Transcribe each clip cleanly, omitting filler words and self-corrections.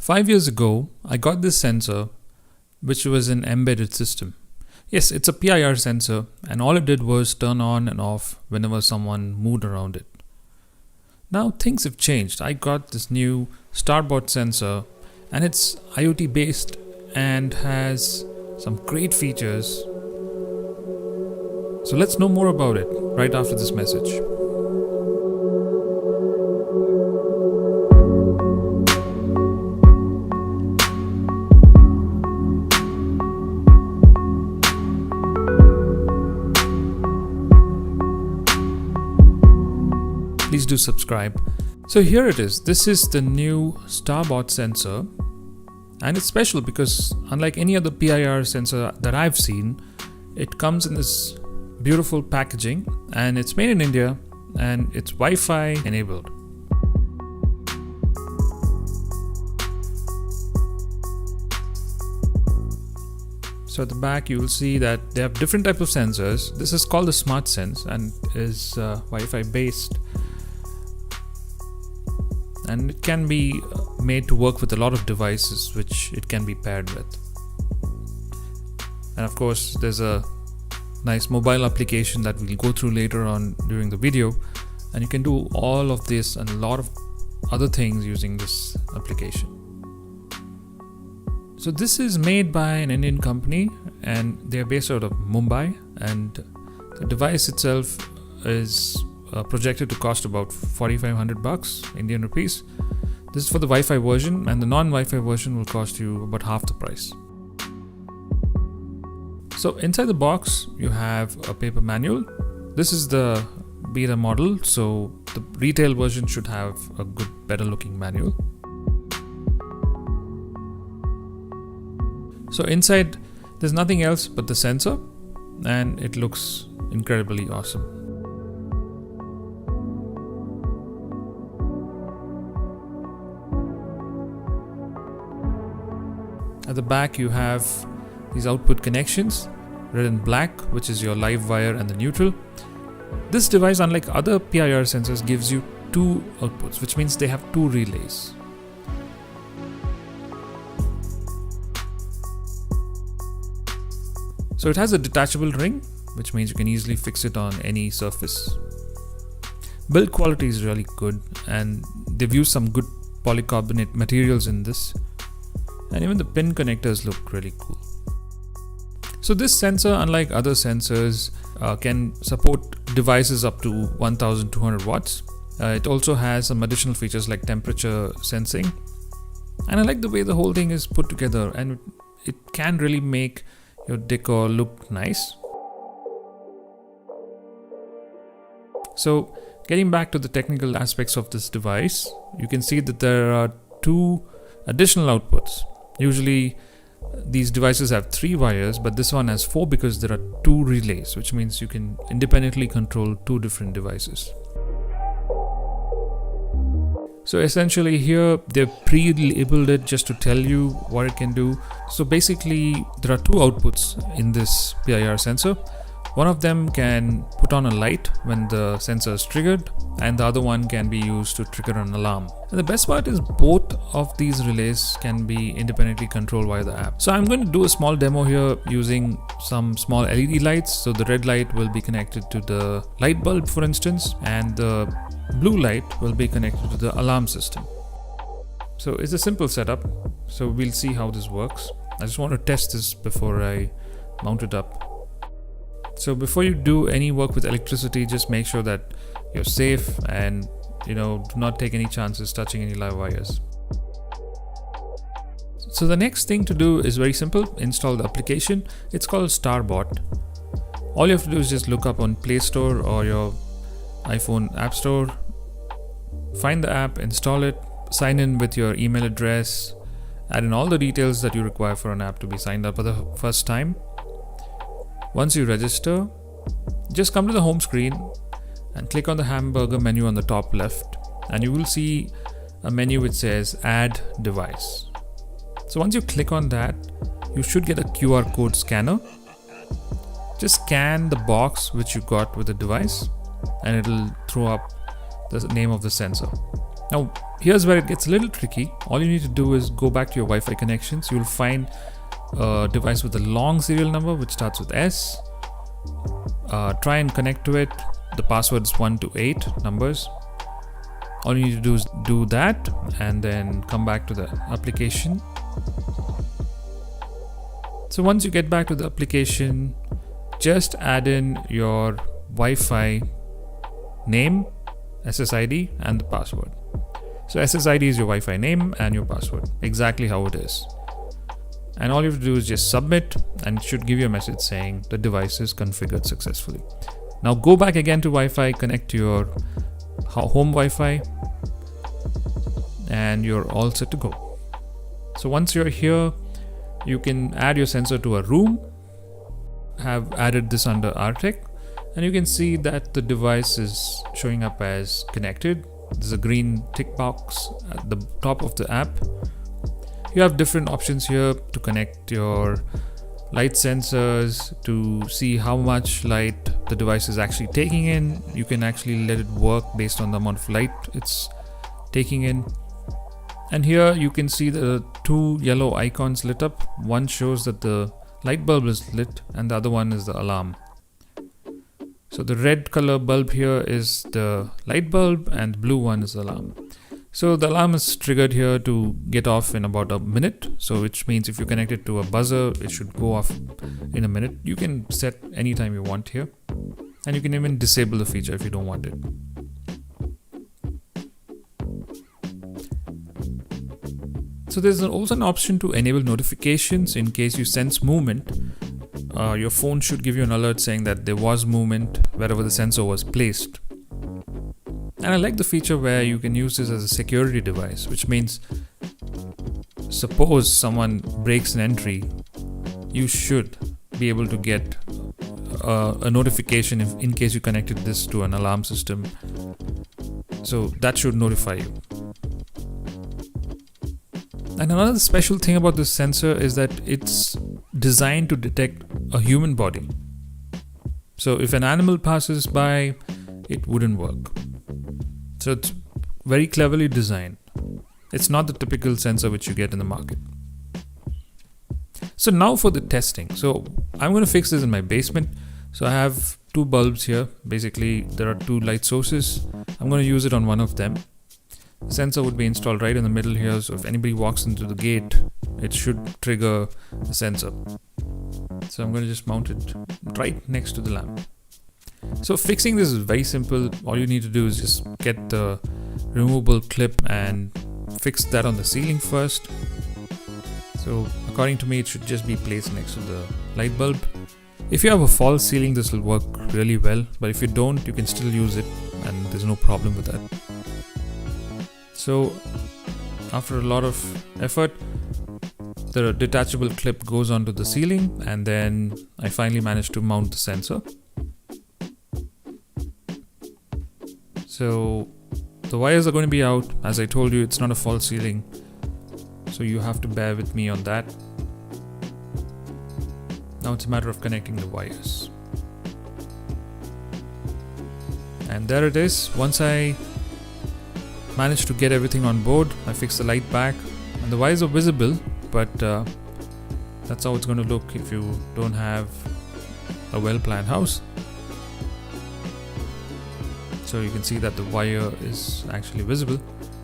5 years ago, I got this sensor, which was an embedded system. Yes, it's a PIR sensor, and all it did was turn on and off whenever someone moved around it. Now things have changed. I got this new StarrBot sensor, and it's IoT based and has some great features. So let's know more about it right after this message. Please do subscribe. So here it is. This is the new StarrBot sensor, and it's special because unlike any other PIR sensor that I've seen, it comes in this beautiful packaging, and it's made in India, and it's Wi-Fi enabled. So at the back you will see that they have different types of sensors. This is called the Smart Sense and is Wi-Fi based. And it can be made to work with a lot of devices which it can be paired with. And of course there's a nice mobile application that we'll go through later on during the video, and you can do all of this and a lot of other things using this application. So this is made by an Indian company and they're based out of Mumbai, and the device itself is projected to cost about 4,500 bucks Indian rupees. This is for the Wi-Fi version, and the non-Wi-Fi version will cost you about half the price. So inside the box you have a paper manual. This is the beta model, so the retail version should have a good, better looking manual. So inside there's nothing else but the sensor, and it looks incredibly awesome. At the back you have these output connections, red and black, which is your live wire and the neutral. This device, unlike other PIR sensors, gives you two outputs, which means they have two relays. So it has a detachable ring, which means you can easily fix it on any surface. Build quality is really good, and they've used some good polycarbonate materials in this. And even the pin connectors look really cool. So this sensor, unlike other sensors, can support devices up to 1200 watts. It also has some additional features like temperature sensing. And I like the way the whole thing is put together, and it can really make your decor look nice. So getting back to the technical aspects of this device, you can see that there are two additional outputs. Usually these devices have 3 wires, but this one has 4 because there are 2 relays, which means you can independently control 2 different devices. So essentially here they've pre-labeled it just to tell you what it can do. So basically there are 2 outputs in this PIR sensor. One of them can put on a light when the sensor is triggered, and the other one can be used to trigger an alarm. And the best part is both of these relays can be independently controlled via the app. So I'm going to do a small demo here using some small LED lights. So the red light will be connected to the light bulb, for instance, and the blue light will be connected to the alarm system. So it's a simple setup. So we'll see how this works. I just want to test this before I mount it up. So before you do any work with electricity, just make sure that you're safe and do not take any chances touching any live wires. So the next thing to do is very simple. Install the application. It's called StarrBot. All you have to do is just look up on Play Store or your iPhone App Store, find the app, install it, sign in with your email address, add in all the details that you require for an app to be signed up for the first time. Once you register, just come to the home screen and click on the hamburger menu on the top left, and you will see a menu which says Add Device. So once you click on that, you should get a QR code scanner. Just scan the box which you got with the device, and it'll throw up the name of the sensor. Now here's where it gets a little tricky. All you need to do is go back to your Wi-Fi connections. You'll find a device with a long serial number which starts with S. Try and connect to it. The password is 1 to 8 numbers. All you need to do is do that and then come back to the application. So once you get back to the application, just add in your Wi-Fi name, SSID, and the password. So SSID is your Wi-Fi name and your password, exactly how it is. And all you have to do is just submit, and it should give you a message saying the device is configured successfully. Now go back again to Wi-Fi, connect to your home Wi-Fi, and you're all set to go. So once you're here, you can add your sensor to a room. Have added this under RTech, and you can see that the device is showing up as connected. There's a green tick box at the top of the app. You have different options here to connect your light sensors, to see how much light the device is actually taking in. You can actually let it work based on the amount of light it's taking in. And here you can see the two yellow icons lit up. One shows that the light bulb is lit and the other one is the alarm. So the red color bulb here is the light bulb and the blue one is the alarm. So the alarm is triggered here to get off in about a minute. So which means if you connect it to a buzzer, it should go off in a minute. You can set any time you want here, and you can even disable the feature if you don't want it. So there's also an option to enable notifications in case you sense movement. Your phone should give you an alert saying that there was movement wherever the sensor was placed. And I like the feature where you can use this as a security device, which means suppose someone breaks an entry, you should be able to get a notification in case you connected this to an alarm system. So that should notify you. And another special thing about this sensor is that it's designed to detect a human body. So if an animal passes by, it wouldn't work. So it's very cleverly designed. It's not the typical sensor which you get in the market. So now for the testing. So I'm going to fix this in my basement. So I have two bulbs here. Basically, there are two light sources. I'm going to use it on one of them. The sensor would be installed right in the middle here, so if anybody walks into the gate, it should trigger the sensor. So I'm going to just mount it right next to the lamp. So fixing this is very simple. All you need to do is just get the removable clip and fix that on the ceiling first. So according to me, it should just be placed next to the light bulb. If you have a false ceiling, this will work really well, but if you don't, you can still use it and there's no problem with that. So after a lot of effort, the detachable clip goes onto the ceiling, and then I finally managed to mount the sensor. So the wires are going to be out. As I told you, it's not a false ceiling, so you have to bear with me on that. Now it's a matter of connecting the wires. And there it is. Once I managed to get everything on board, I fixed the light back, and the wires are visible, but that's how it's going to look if you don't have a well-planned house. So you can see that the wire is actually visible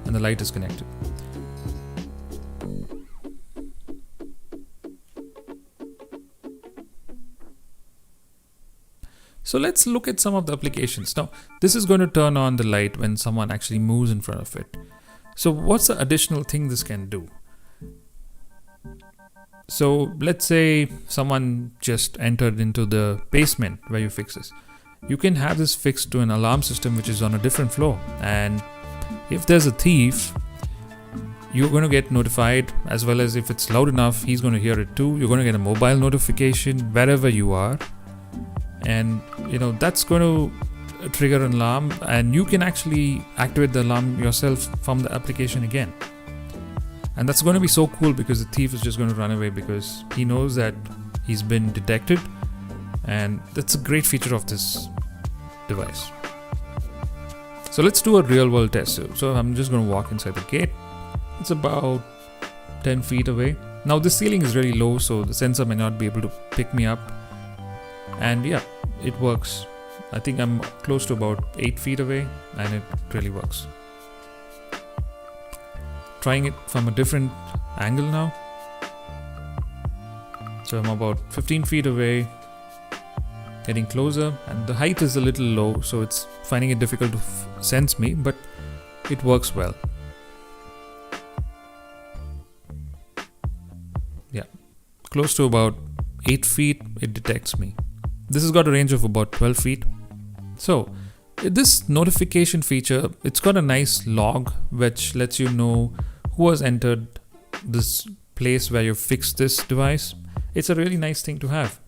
and the light is connected. So let's look at some of the applications. Now, this is going to turn on the light when someone actually moves in front of it. So what's the additional thing this can do? So let's say someone just entered into the basement where you fix this. You can have this fixed to an alarm system which is on a different floor. And if there's a thief, you're going to get notified, as well as if it's loud enough, he's going to hear it too. You're going to get a mobile notification wherever you are. And that's going to trigger an alarm, and you can actually activate the alarm yourself from the application again. And that's going to be so cool because the thief is just going to run away because he knows that he's been detected, and that's a great feature of this device. So let's do a real world test. So I'm just going to walk inside the gate. It's about 10 feet away. Now the ceiling is really low, so the sensor may not be able to pick me up. And yeah, it works. I think I'm close to about 8 feet away, and it really works. Trying it from a different angle now. So I'm about 15 feet away, getting closer, and the height is a little low, so it's finding it difficult to sense me, but it works well. Yeah, close to about 8 feet, it detects me. This has got a range of about 12 feet. So this notification feature, it's got a nice log which lets you know who has entered this place where you fixed this device. It's a really nice thing to have.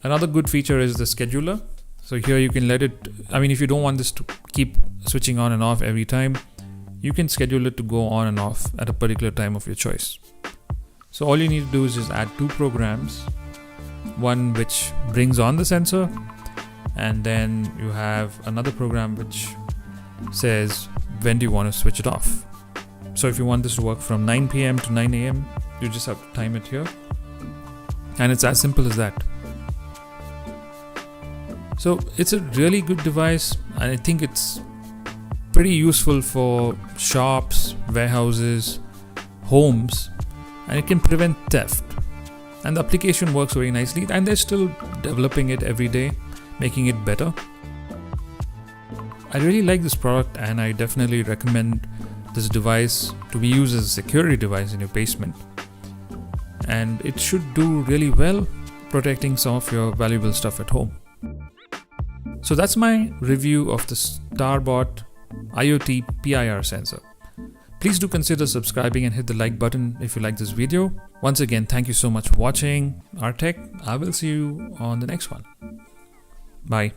Another good feature is the scheduler. So here you can let it, if you don't want this to keep switching on and off every time, you can schedule it to go on and off at a particular time of your choice. So all you need to do is just add 2 programs, one which brings on the sensor, and then you have another program which says when do you want to switch it off. So if you want this to work from 9 PM to 9 AM, you just have to time it here, and it's as simple as that. So it's a really good device, and I think it's pretty useful for shops, warehouses, homes, and it can prevent theft. And the application works very nicely, and they're still developing it every day, making it better. I really like this product, and I definitely recommend this device to be used as a security device in your basement. And it should do really well protecting some of your valuable stuff at home. So that's my review of the StarrBot IoT PIR sensor. Please do consider subscribing and hit the like button if you like this video. Once again, thank you so much for watching our tech. I will see you on the next one. Bye.